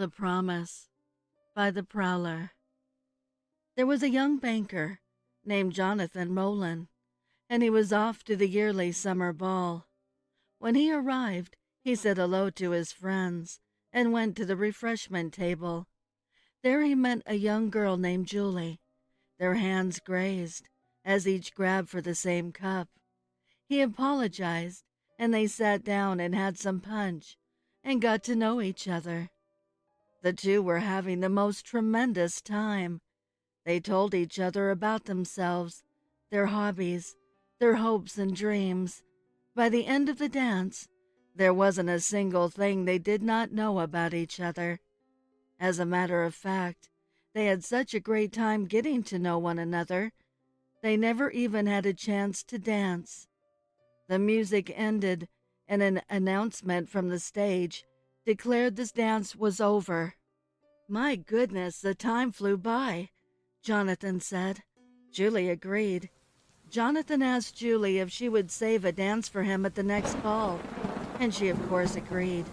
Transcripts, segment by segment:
The Promise by the Prowler. There was a young banker named Jonathan Rowland, and he was off to the yearly summer ball. When he arrived, he said hello to his friends and went to the refreshment table. There he met a young girl named Julie. Their hands grazed as each grabbed for the same cup. He apologized, and they sat down and had some punch and got to know each other. The two were having the most tremendous time. They told each other about themselves, their hobbies, their hopes and dreams. By the end of the dance, there wasn't a single thing they did not know about each other. As a matter of fact, they had such a great time getting to know one another, they never even had a chance to dance. The music ended, and an announcement from the stage declared this dance was over. "My goodness, the time flew by," Jonathan said. Julie agreed. Jonathan asked Julie if she would save a dance for him at the next ball, and she of course agreed.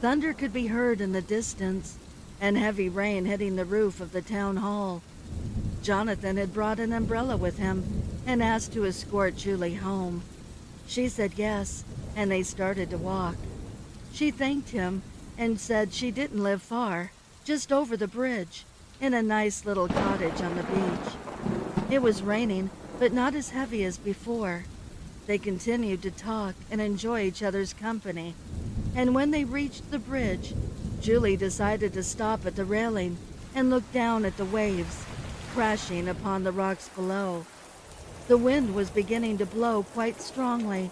Thunder could be heard in the distance, and heavy rain hitting the roof of the town hall. Jonathan had brought an umbrella with him and asked to escort Julie home. She said yes, and they started to walk. She thanked him and said she didn't live far, just over the bridge, in a nice little cottage on the beach. It was raining, but not as heavy as before. They continued to talk and enjoy each other's company, and when they reached the bridge, Julie decided to stop at the railing and look down at the waves crashing upon the rocks below. The wind was beginning to blow quite strongly.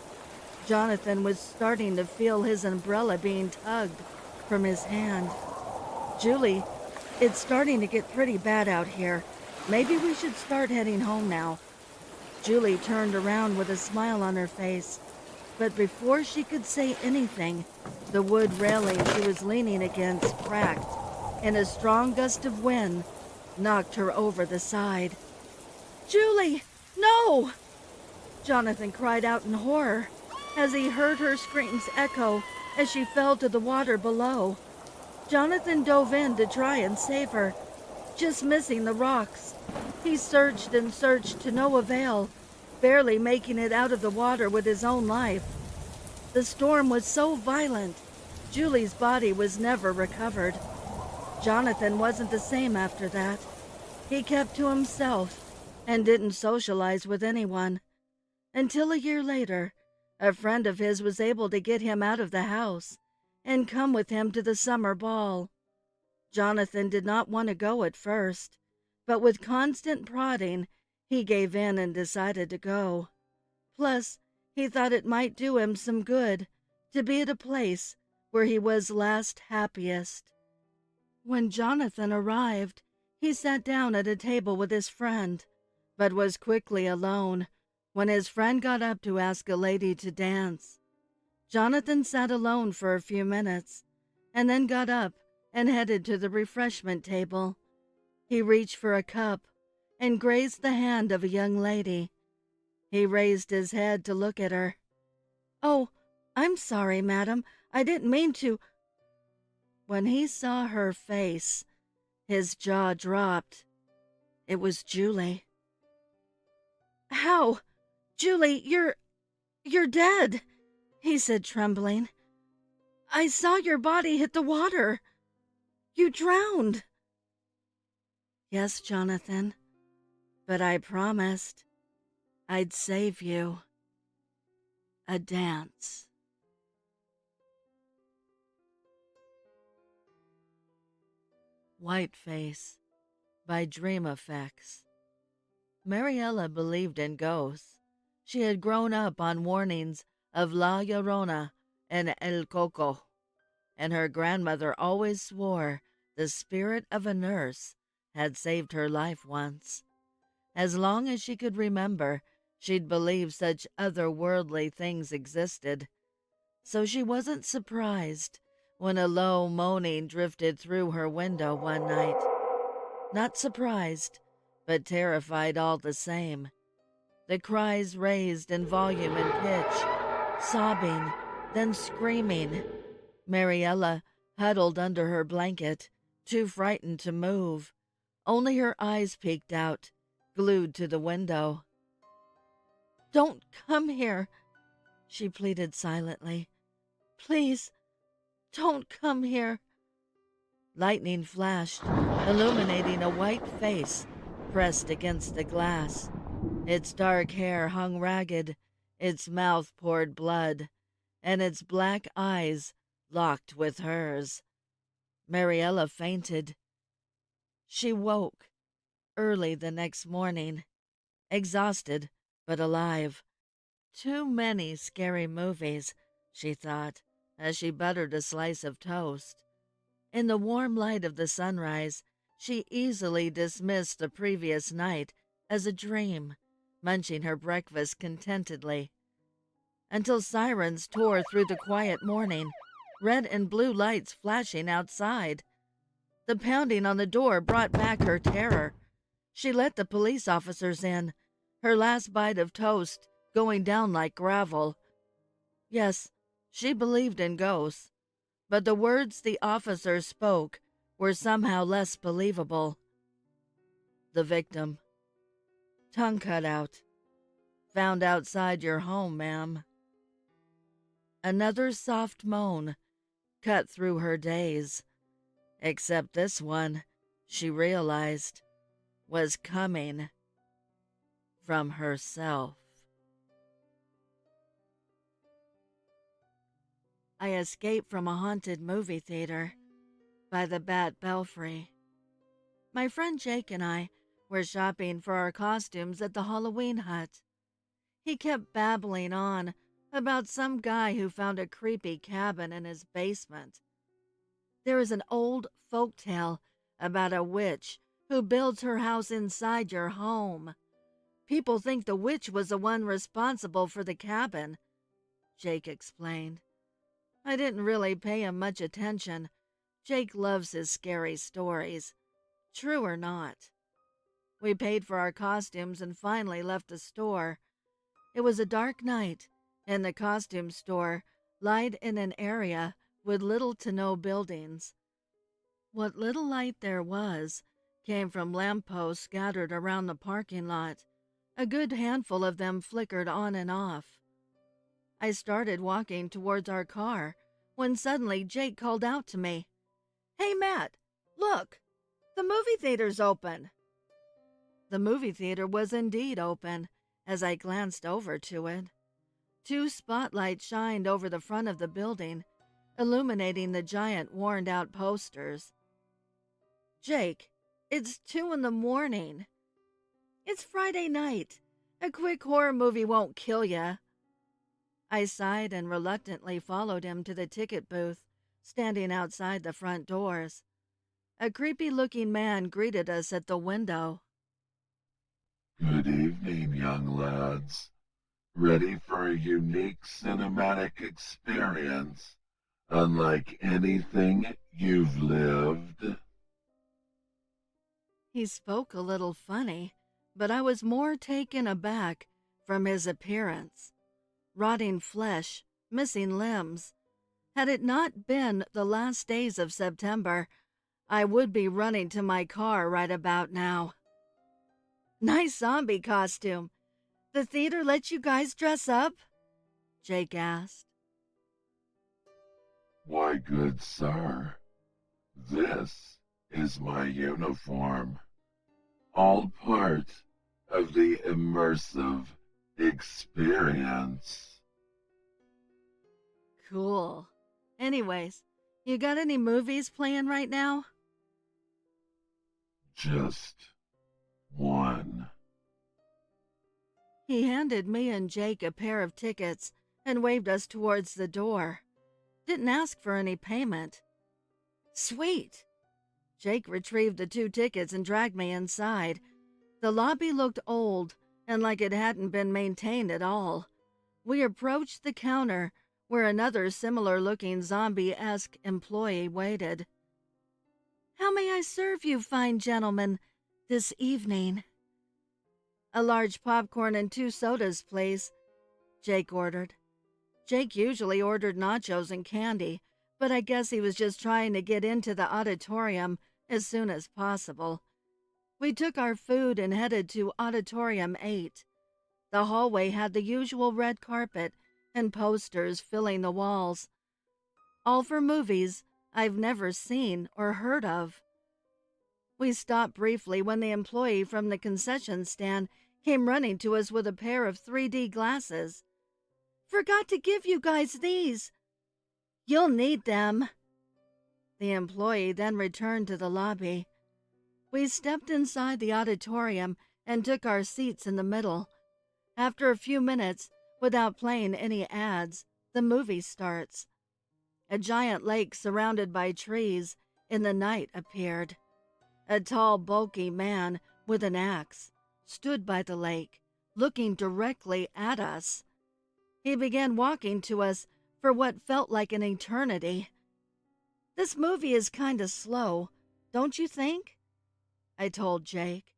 Jonathan was starting to feel his umbrella being tugged from his hand. "Julie, it's starting to get pretty bad out here. Maybe we should start heading home now." Julie turned around with a smile on her face, but before she could say anything, the wood railing she was leaning against cracked, and a strong gust of wind knocked her over the side. "Julie, no!" Jonathan cried out in horror as he heard her screams echo as she fell to the water below. Jonathan dove in to try and save her, just missing the rocks. He searched and searched to no avail, barely making it out of the water with his own life. The storm was so violent, Julie's body was never recovered. Jonathan wasn't the same after that. He kept to himself and didn't socialize with anyone. Until a year later, a friend of his was able to get him out of the house and come with him to the summer ball. Jonathan did not want to go at first, but with constant prodding, he gave in and decided to go. Plus, he thought it might do him some good to be at a place where he was last happiest. When Jonathan arrived, he sat down at a table with his friend, but was quickly alone when his friend got up to ask a lady to dance. Jonathan sat alone for a few minutes, and then got up and headed to the refreshment table. He reached for a cup and grazed the hand of a young lady. He raised his head to look at her. "Oh, I'm sorry, madam. I didn't mean to." When he saw her face, his jaw dropped. It was Julie. "How? Julie, you're dead," he said, trembling. "I saw your body hit the water. You drowned." "Yes, Jonathan, but I promised I'd save you. A dance." Whiteface by dreameffects. Mariella believed in ghosts. She had grown up on warnings of La Llorona and El Coco, and her grandmother always swore the spirit of a nurse had saved her life once. As long as she could remember, she'd believed such otherworldly things existed. So she wasn't surprised when a low moaning drifted through her window one night. Not surprised, but terrified all the same. The cries raised in volume and pitch, sobbing, then screaming. Mariella huddled under her blanket, too frightened to move. Only her eyes peeked out, glued to the window. "Don't come here," she pleaded silently. "Please, don't come here." Lightning flashed, illuminating a white face pressed against the glass. Its dark hair hung ragged, its mouth poured blood, and its black eyes locked with hers. Mariella fainted. She woke early the next morning, exhausted but alive. Too many scary movies, she thought, as she buttered a slice of toast. In the warm light of the sunrise, she easily dismissed the previous night as a dream, munching her breakfast contentedly. Until sirens tore through the quiet morning, red and blue lights flashing outside. The pounding on the door brought back her terror. She let the police officers in, her last bite of toast going down like gravel. Yes, she believed in ghosts, but the words the officers spoke were somehow less believable. The victim. Tongue cut out. Found outside your home, ma'am. Another soft moan cut through her daze. Except this one, she realized, was coming from herself. I escaped from a haunted movie theater by TheBatBelfry. My friend Jake and I were shopping for our costumes at the Halloween hut. He kept babbling on about some guy who found a creepy cabin in his basement. There is an old folk tale about a witch who builds her house inside your home. People think the witch was the one responsible for the cabin, Jake explained. I didn't really pay him much attention. Jake loves his scary stories, true or not. We paid for our costumes and finally left the store. It was a dark night, and the costume store lied in an area with little to no buildings. What little light there was came from lampposts scattered around the parking lot. A good handful of them flickered on and off. I started walking towards our car when suddenly Jake called out to me, "Hey, Matt, look, the movie theater's open." The movie theater was indeed open as I glanced over to it. 2 spotlights shined over the front of the building, illuminating the giant worn-out posters. "Jake, it's 2 in the morning. It's Friday night. A quick horror movie won't kill ya." I sighed and reluctantly followed him to the ticket booth, standing outside the front doors. A creepy-looking man greeted us at the window. Good evening, young lads. Ready for a unique cinematic experience, unlike anything you've lived? He spoke a little funny, but I was more taken aback from his appearance. Rotting flesh, missing limbs. Had it not been the last days of September, I would be running to my car right about now. "Nice zombie costume. The theater let you guys dress up?" Jake asked. Why, good sir, this is my uniform. All part of the immersive experience. Cool. Anyways, you got any movies playing right now? Just one. He handed me and Jake a pair of tickets and waved us towards the door. Didn't ask for any payment. Sweet. Jake retrieved the 2 tickets and dragged me inside. The lobby looked old and like it hadn't been maintained at all. We approached the counter where another similar-looking zombie-esque employee waited. "How may I serve you, fine gentlemen, this evening?" "A large popcorn and 2 sodas, please," Jake ordered. Jake usually ordered nachos and candy, but I guess he was just trying to get into the auditorium as soon as possible. We took our food and headed to Auditorium 8. The hallway had the usual red carpet and posters filling the walls, all for movies I've never seen or heard of. We stopped briefly when the employee from the concession stand came running to us with a pair of 3D glasses. "Forgot to give you guys these. You'll need them." The employee then returned to the lobby. We stepped inside the auditorium and took our seats in the middle. After a few minutes, without playing any ads, the movie starts. A giant lake surrounded by trees in the night appeared. A tall, bulky man with an axe stood by the lake, looking directly at us. He began walking to us for what felt like an eternity. "This movie is kinda slow, don't you think?" I told Jake.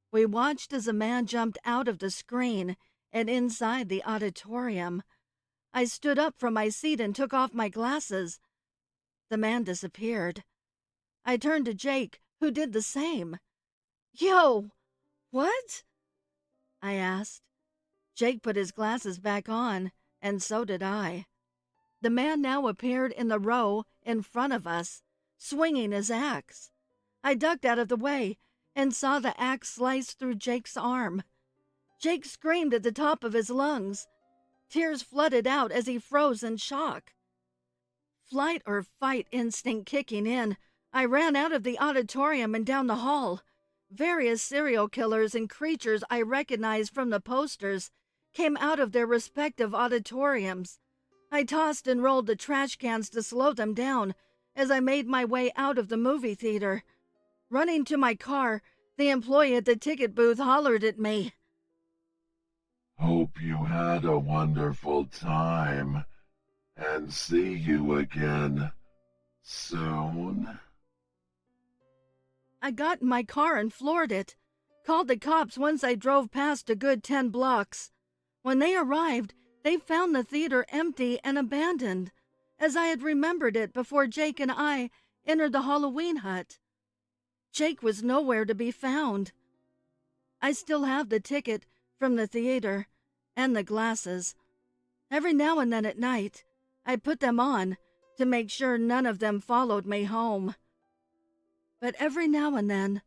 We watched as a man jumped out of the screen and inside the auditorium. I stood up from my seat and took off my glasses. The man disappeared. I turned to Jake, who did the same. "Yo, what?" I asked. Jake put his glasses back on, and so did I. The man now appeared in the row in front of us, swinging his axe. I ducked out of the way and saw the axe slice through Jake's arm. Jake screamed at the top of his lungs. Tears flooded out as he froze in shock. Flight or fight instinct kicking in, I ran out of the auditorium and down the hall. Various serial killers and creatures I recognized from the posters came out of their respective auditoriums. I tossed and rolled the trash cans to slow them down as I made my way out of the movie theater. Running to my car, the employee at the ticket booth hollered at me. "Hope you had a wonderful time, and see you again soon." I got in my car and floored it. Called the cops once I drove past a good 10 blocks. When they arrived, they found the theater empty and abandoned, as I had remembered it before Jake and I entered the Halloween hut. Jake was nowhere to be found. I still have the ticket from the theater and the glasses. Every now and then at night, I put them on to make sure none of them followed me home. But every now and then,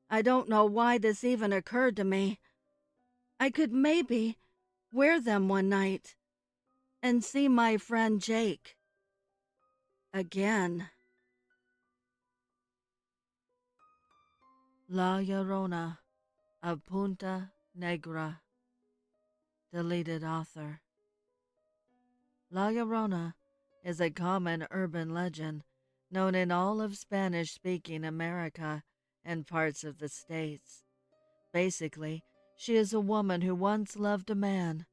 I don't know why this even occurred to me, I could maybe wear them one night and see my friend Jake again. La Llorona of Punta Negra. Deleted author. La Llorona is a common urban legend known in all of Spanish-speaking America and parts of the States. Basically, she is a woman who once loved a man,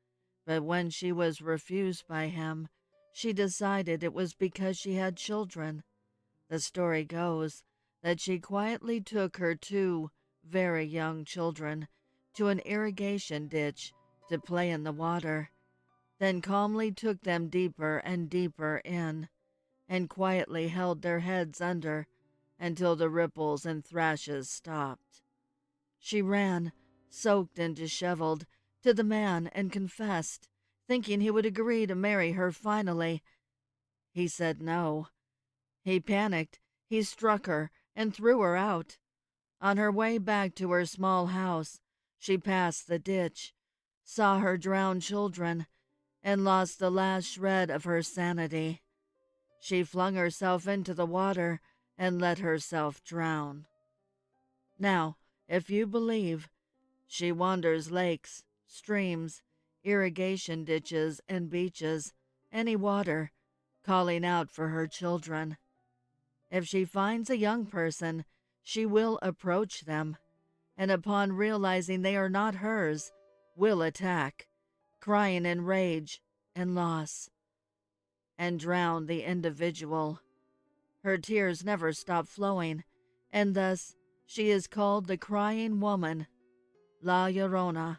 but when she was refused by him, she decided it was because she had children. The story goes that she quietly took her 2 very young children to an irrigation ditch to play in the water, then calmly took them deeper and deeper in, and quietly held their heads under until the ripples and thrashes stopped. She ran, soaked and disheveled, to the man and confessed, thinking he would agree to marry her finally. He said no. He panicked, he struck her, and threw her out. On her way back to her small house, she passed the ditch, saw her drowned children, and lost the last shred of her sanity. She flung herself into the water and let herself drown. Now, if you believe, she wanders lakes, streams, irrigation ditches, and beaches, any water, calling out for her children. If she finds a young person, she will approach them, and upon realizing they are not hers, will attack, crying in rage and loss, and drown the individual. Her tears never stop flowing, and thus she is called the crying woman, La Llorona.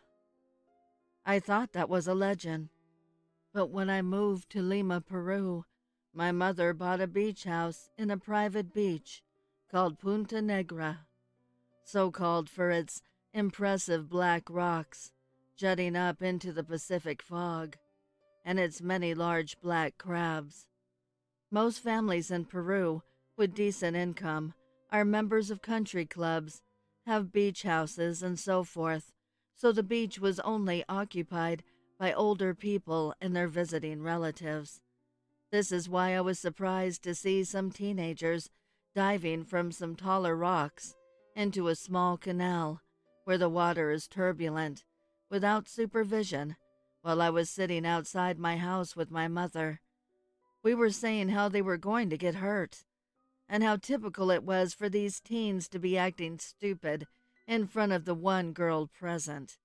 I thought that was a legend, but when I moved to Lima, Peru, My mother bought a beach house in a private beach called Punta Negra, so called for its impressive black rocks jutting up into the Pacific fog and its many large black crabs. Most families in Peru with decent income are members of country clubs, have beach houses, and so forth, so the beach was only occupied by older people and their visiting relatives. This is why I was surprised to see some teenagers diving from some taller rocks into a small canal where the water is turbulent, without supervision, while I was sitting outside my house with my mother. We were saying how they were going to get hurt, and how typical it was for these teens to be acting stupid in front of the one girl present.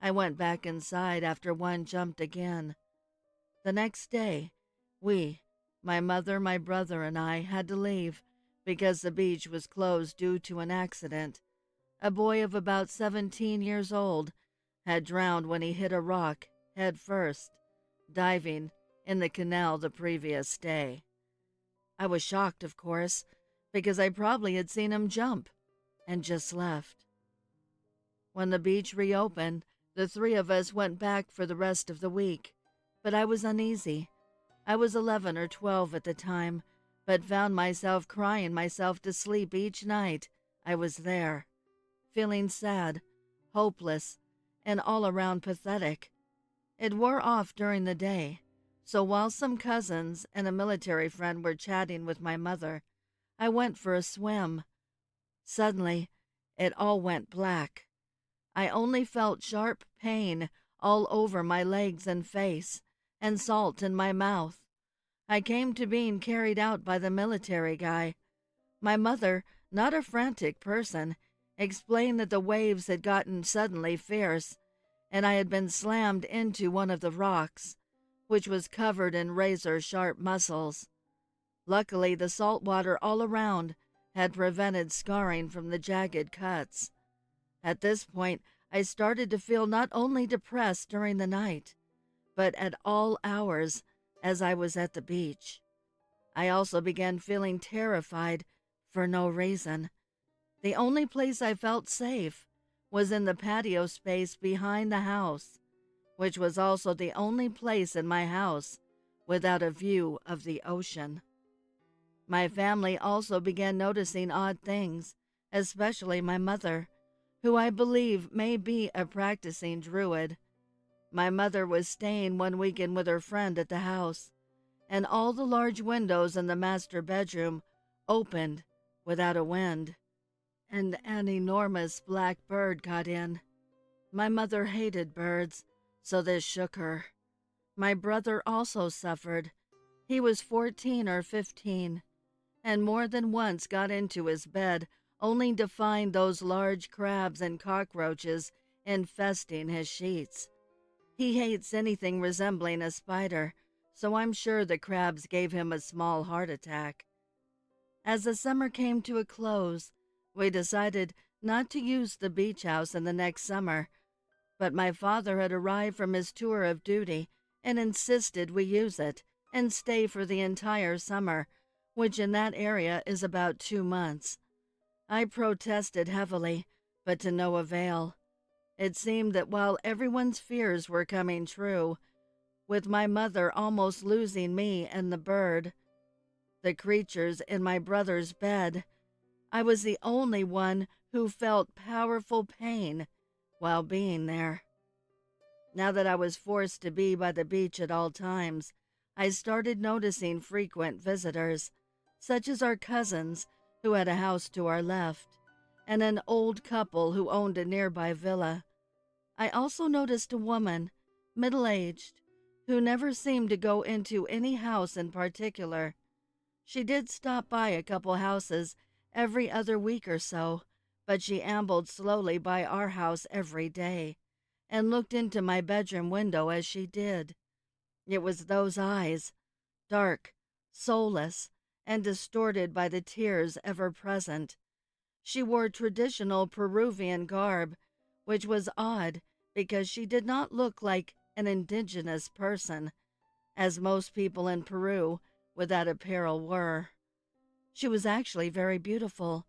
I went back inside after one jumped again. The next day, my mother, my brother, and I, had to leave because the beach was closed due to an accident. A boy of about 17 years old had drowned when he hit a rock head first, diving in the canal the previous day. I was shocked, of course, because I probably had seen him jump and just left. When the beach reopened, the three of us went back for the rest of the week, but I was uneasy. I was 11 or 12 at the time, but found myself crying myself to sleep each night I was there, feeling sad, hopeless, and all around pathetic. It wore off during the day, so while some cousins and a military friend were chatting with my mother, I went for a swim. Suddenly, it all went black. I only felt sharp pain all over my legs and face, and salt in my mouth. I came to being carried out by the military guy. My mother, not a frantic person, explained that the waves had gotten suddenly fierce, and I had been slammed into one of the rocks, which was covered in razor-sharp mussels. Luckily, the salt water all around had prevented scarring from the jagged cuts. At this point, I started to feel not only depressed during the night, but at all hours as I was at the beach. I also began feeling terrified for no reason. The only place I felt safe was in the patio space behind the house, which was also the only place in my house without a view of the ocean. My family also began noticing odd things, especially my mother, who I believe may be a practicing druid. My mother was staying one weekend with her friend at the house, and all the large windows in the master bedroom opened without a wind, and an enormous black bird got in. My mother hated birds, so this shook her. My brother also suffered. He was 14 or 15, and more than once got into his bed only to find those large crabs and cockroaches infesting his sheets. He hates anything resembling a spider, so I'm sure the crabs gave him a small heart attack. As the summer came to a close, we decided not to use the beach house in the next summer, but my father had arrived from his tour of duty and insisted we use it and stay for the entire summer, which in that area is about 2 months. I protested heavily, but to no avail. It seemed that while everyone's fears were coming true, with my mother almost losing me and the bird, the creatures in my brother's bed, I was the only one who felt powerful pain while being there. Now that I was forced to be by the beach at all times, I started noticing frequent visitors, such as our cousins who had a house to our left, and an old couple who owned a nearby villa. I also noticed a woman, middle-aged, who never seemed to go into any house in particular. She did stop by a couple houses every other week or so, but she ambled slowly by our house every day and looked into my bedroom window as she did. It was those eyes, dark, soulless, and distorted by the tears ever present. She wore traditional Peruvian garb, which was odd because she did not look like an indigenous person, as most people in Peru without apparel were. She was actually very beautiful,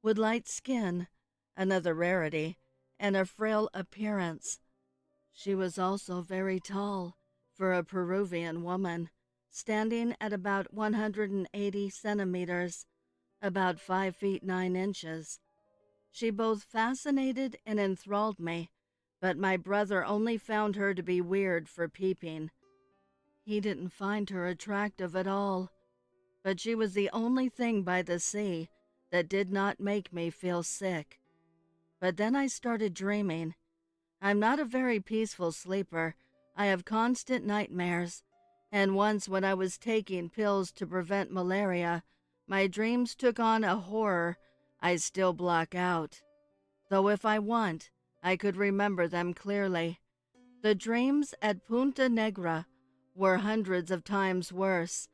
with light skin, another rarity, and a frail appearance. She was also very tall for a Peruvian woman, standing at about 180 centimeters, about 5 feet 9 inches. She both fascinated and enthralled me, but my brother only found her to be weird for peeping. He didn't find her attractive at all, but she was the only thing by the sea that did not make me feel sick. But then I started dreaming. I'm not a very peaceful sleeper. I have constant nightmares, and once when I was taking pills to prevent malaria, my dreams took on a horror I still block out. Though if I want, I could remember them clearly. The dreams at Punta Negra were hundreds of times worse,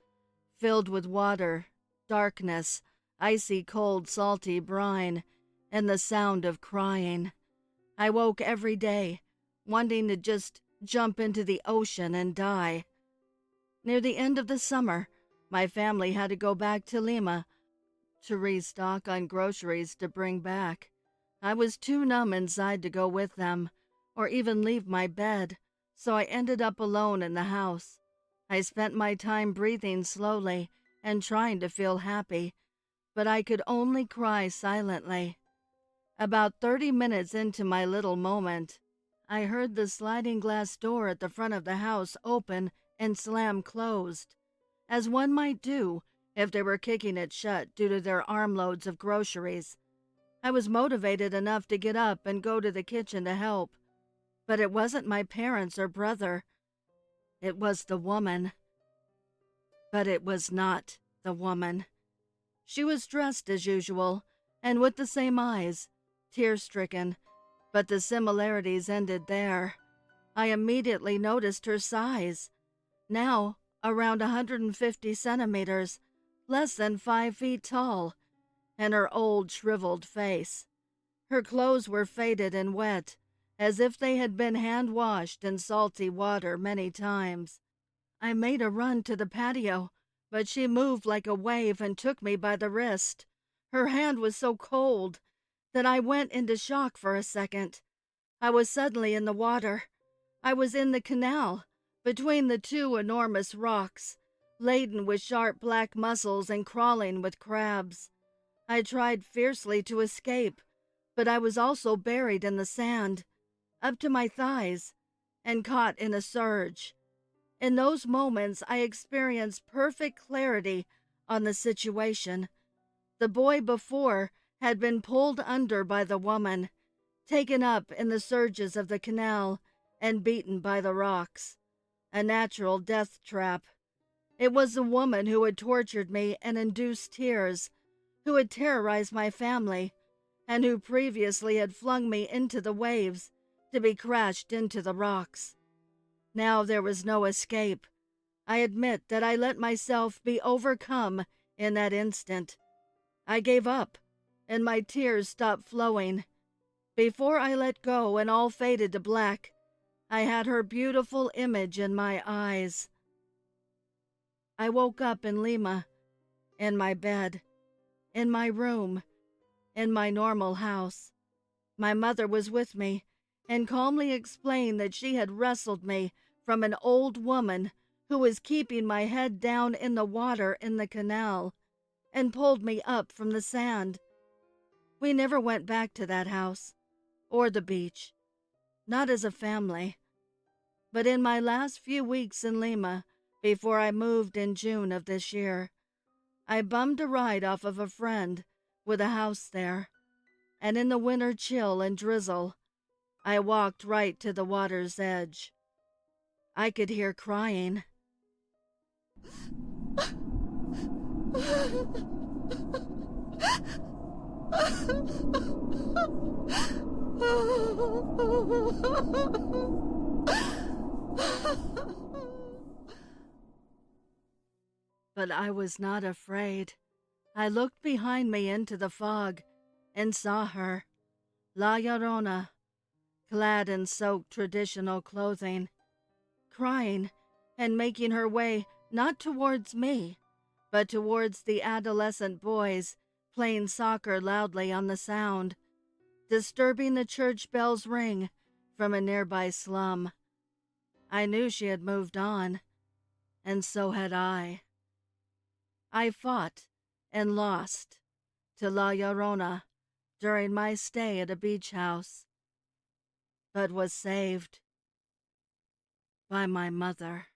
filled with water, darkness, icy cold salty brine, and the sound of crying. I woke every day, wanting to just jump into the ocean and die. Near the end of the summer, my family had to go back to Lima to restock on groceries to bring back. I was too numb inside to go with them, or even leave my bed, so I ended up alone in the house. I spent my time breathing slowly and trying to feel happy, but I could only cry silently. About 30 minutes into my little moment, I heard the sliding glass door at the front of the house open and slam closed, as one might do if they were kicking it shut due to their armloads of groceries. I was motivated enough to get up and go to the kitchen to help, but it wasn't my parents or brother. It was the woman. But it was not the woman. She was dressed as usual, and with the same eyes, tear-stricken, but the similarities ended there. I immediately noticed her size, now around 150 centimeters, less than 5 feet tall, and her old shriveled face. Her clothes were faded and wet, as if they had been hand-washed in salty water many times. I made a run to the patio, but she moved like a wave and took me by the wrist. Her hand was so cold that I went into shock for a second. I was suddenly in the water. I was in the canal, between the two enormous rocks, laden with sharp black mussels and crawling with crabs. I tried fiercely to escape, but I was also buried in the sand, up to my thighs, and caught in a surge. In those moments, I experienced perfect clarity on the situation. The boy before had been pulled under by the woman, taken up in the surges of the canal, and beaten by the rocks. A natural death trap. It was the woman who had tortured me and induced tears, who had terrorized my family, and who previously had flung me into the waves to be crashed into the rocks. Now there was no escape. I admit that I let myself be overcome in that instant. I gave up, and my tears stopped flowing. Before I let go and all faded to black, I had her beautiful image in my eyes. I woke up in Lima, in my bed, in my room, in my normal house. My mother was with me and calmly explained that she had wrestled me from an old woman who was keeping my head down in the water in the canal and pulled me up from the sand. We never went back to that house or the beach, not as a family. But in my last few weeks in Lima, before I moved in June of this year, I bummed a ride off of a friend with a house there, and in the winter chill and drizzle, I walked right to the water's edge. I could hear crying. But I was not afraid. I looked behind me into the fog and saw her, La Llorona, clad in soaked traditional clothing, crying and making her way not towards me, but towards the adolescent boys playing soccer loudly on the sound, disturbing the church bell's ring from a nearby slum. I knew she had moved on, and so had I. I fought and lost to La Llorona during my stay at a beach house, but was saved by my mother.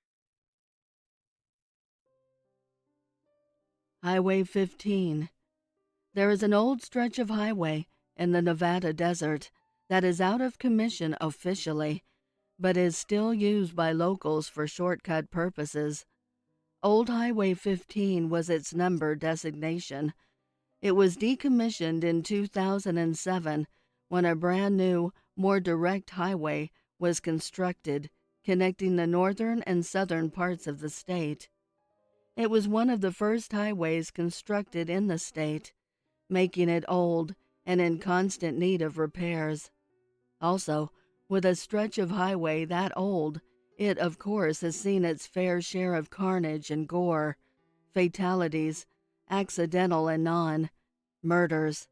Highway 15. There is an old stretch of highway in the Nevada desert that is out of commission officially, but is still used by locals for shortcut purposes. Old Highway 15 was its number designation. It was decommissioned in 2007 when a brand new, more direct highway was constructed connecting the northern and southern parts of the state. It was one of the first highways constructed in the state, making it old and in constant need of repairs. Also, with a stretch of highway that old, it of course has seen its fair share of carnage and gore, fatalities, accidental and non, murders.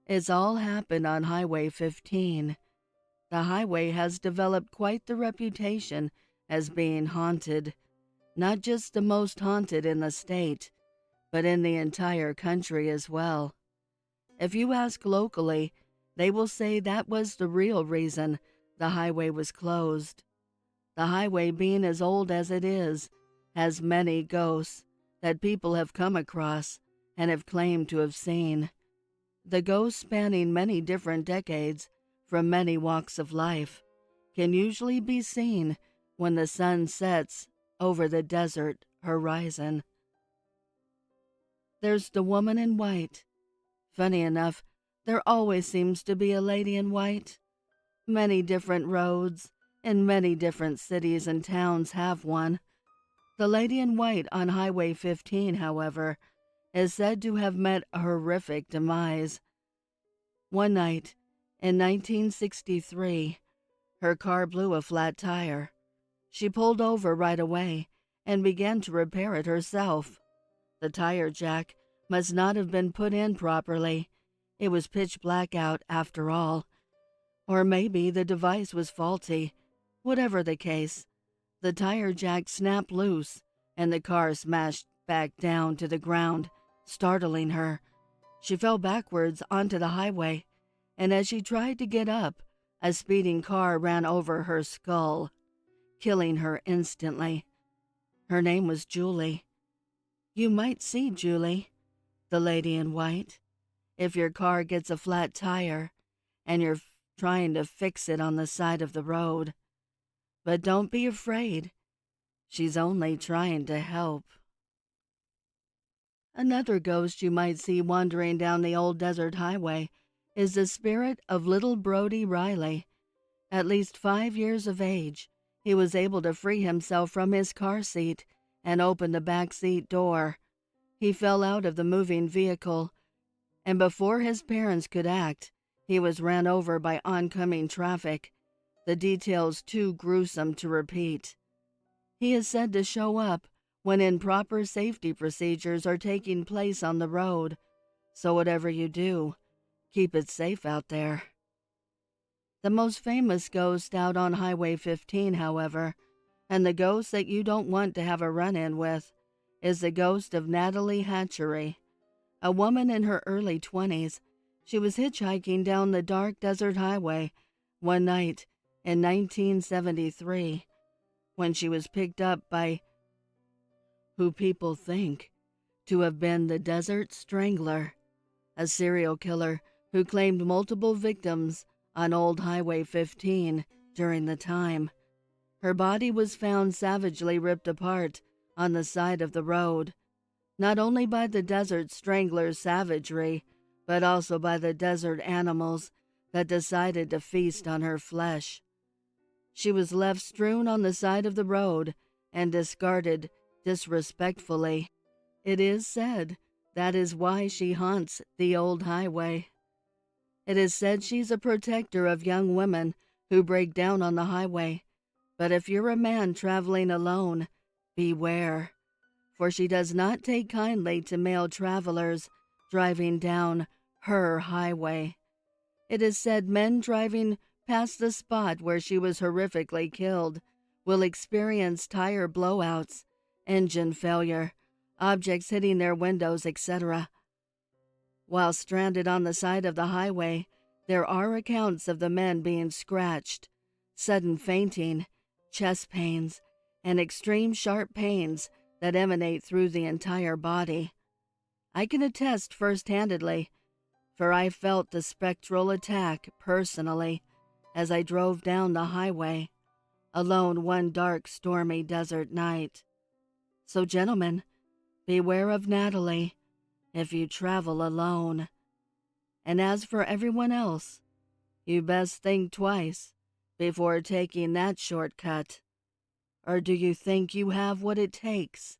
It's all happened on Highway 15. The highway has developed quite the reputation as being haunted, not just the most haunted in the state, but in the entire country as well. If you ask locally, they will say that was the real reason the highway was closed. The highway, being as old as it is, has many ghosts that people have come across and have claimed to have seen. The ghosts, spanning many different decades from many walks of life, can usually be seen when the sun sets over the desert horizon. There's the woman in white. Funny enough, there always seems to be a lady in white. Many different roads in many different cities and towns have one. The lady in white on Highway 15, however, is said to have met a horrific demise. One night, in 1963, her car blew a flat tire. She pulled over right away and began to repair it herself. The tire jack must not have been put in properly. It was pitch black out after all. Or maybe the device was faulty. Whatever the case, the tire jack snapped loose and the car smashed back down to the ground, startling her. She fell backwards onto the highway, and as she tried to get up, a speeding car ran over her skull, killing her instantly. Her name was Julie. You might see Julie, the lady in white, if your car gets a flat tire and you're trying to fix it on the side of the road. But don't be afraid. She's only trying to help. Another ghost you might see wandering down the old desert highway is the spirit of little Brody Riley. At least 5 years of age, he was able to free himself from his car seat and open the back seat door. He fell out of the moving vehicle, and before his parents could act, he was ran over by oncoming traffic, the details too gruesome to repeat. He is said to show up when improper safety procedures are taking place on the road, so whatever you do, keep it safe out there. The most famous ghost out on Highway 15, however, and the ghost that you don't want to have a run-in with, is the ghost of Natalie Hatchery, a woman in her early 20s. She was hitchhiking down the dark desert highway one night in 1973 when she was picked up by who people think to have been the Desert Strangler, a serial killer who claimed multiple victims on Old Highway 15 during the time. Her body was found savagely ripped apart on the side of the road, not only by the Desert Strangler's savagery, but also by the desert animals that decided to feast on her flesh. She was left strewn on the side of the road and discarded disrespectfully. It is said that is why she haunts the old highway. It is said she's a protector of young women who break down on the highway. But if you're a man traveling alone, beware. for she does not take kindly to male travelers driving down her highway. It is said men driving past the spot where she was horrifically killed will experience tire blowouts, engine failure, objects hitting their windows, etc. While stranded on the side of the highway, there are accounts of the men being scratched, sudden fainting, chest pains, and extreme sharp pains that emanate through the entire body. I can attest first-handedly, for I felt the spectral attack personally as I drove down the highway, alone one dark, stormy desert night. So, gentlemen, beware of Natalie if you travel alone. And as for everyone else, you best think twice before taking that shortcut. Or do you think you have what it takes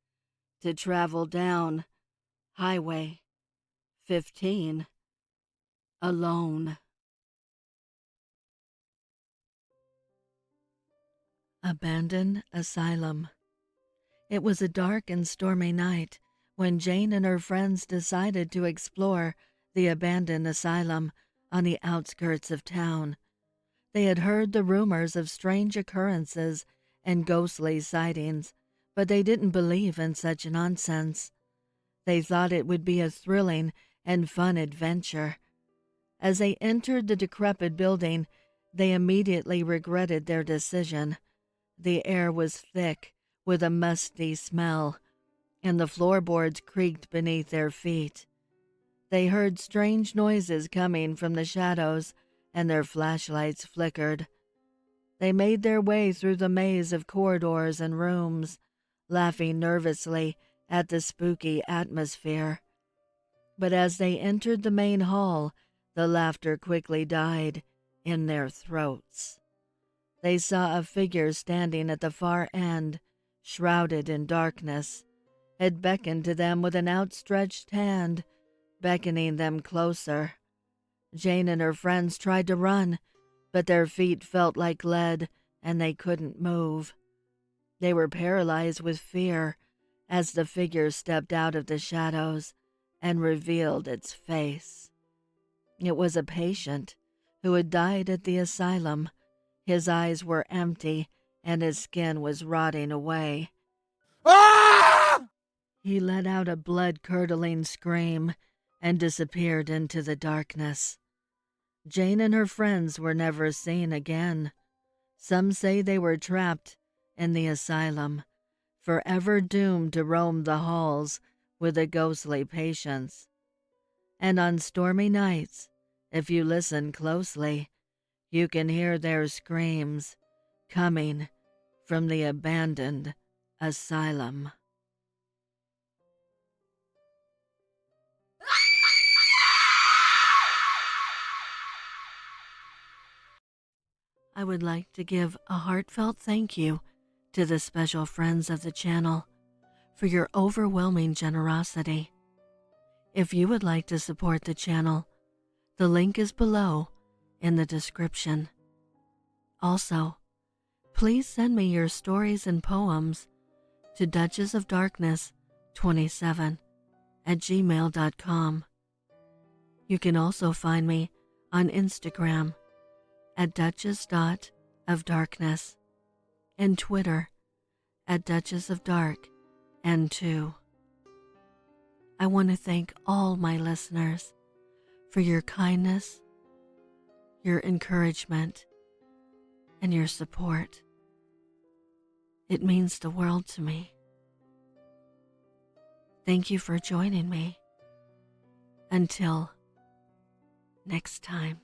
to travel down Highway 15 alone? Abandoned Asylum. It was a dark and stormy night when Jane and her friends decided to explore the abandoned asylum on the outskirts of town. They had heard the rumors of strange occurrences and ghostly sightings, but they didn't believe in such nonsense. They thought it would be a thrilling and fun adventure. As they entered the decrepit building, they immediately regretted their decision. The air was thick with a musty smell, and the floorboards creaked beneath their feet. They heard strange noises coming from the shadows, and their flashlights flickered. They made their way through the maze of corridors and rooms, laughing nervously at the spooky atmosphere. But as they entered the main hall, the laughter quickly died in their throats. They saw a figure standing at the far end, shrouded in darkness. It beckoned to them with an outstretched hand, beckoning them closer. Jane and her friends tried to run, but their feet felt like lead and they couldn't move. They were paralyzed with fear as the figure stepped out of the shadows and revealed its face. It was a patient who had died at the asylum. His eyes were empty and his skin was rotting away. Ah! He let out a blood-curdling scream and disappeared into the darkness. Jane and her friends were never seen again. Some say they were trapped in the asylum, forever doomed to roam the halls with the ghostly patients. And on stormy nights, if you listen closely, you can hear their screams coming from the abandoned asylum. I would like to give a heartfelt thank you to the special friends of the channel for your overwhelming generosity. If you would like to support the channel, the link is below in the description. Also, please send me your stories and poems to duchessofdarkness27@gmail.com. You can also find me on Instagram at Duchess.ofdarkness and Twitter at DuchessofDarkN2. I want to thank all my listeners for your kindness, your encouragement, and your support. It means the world to me. Thank you for joining me. Until next time.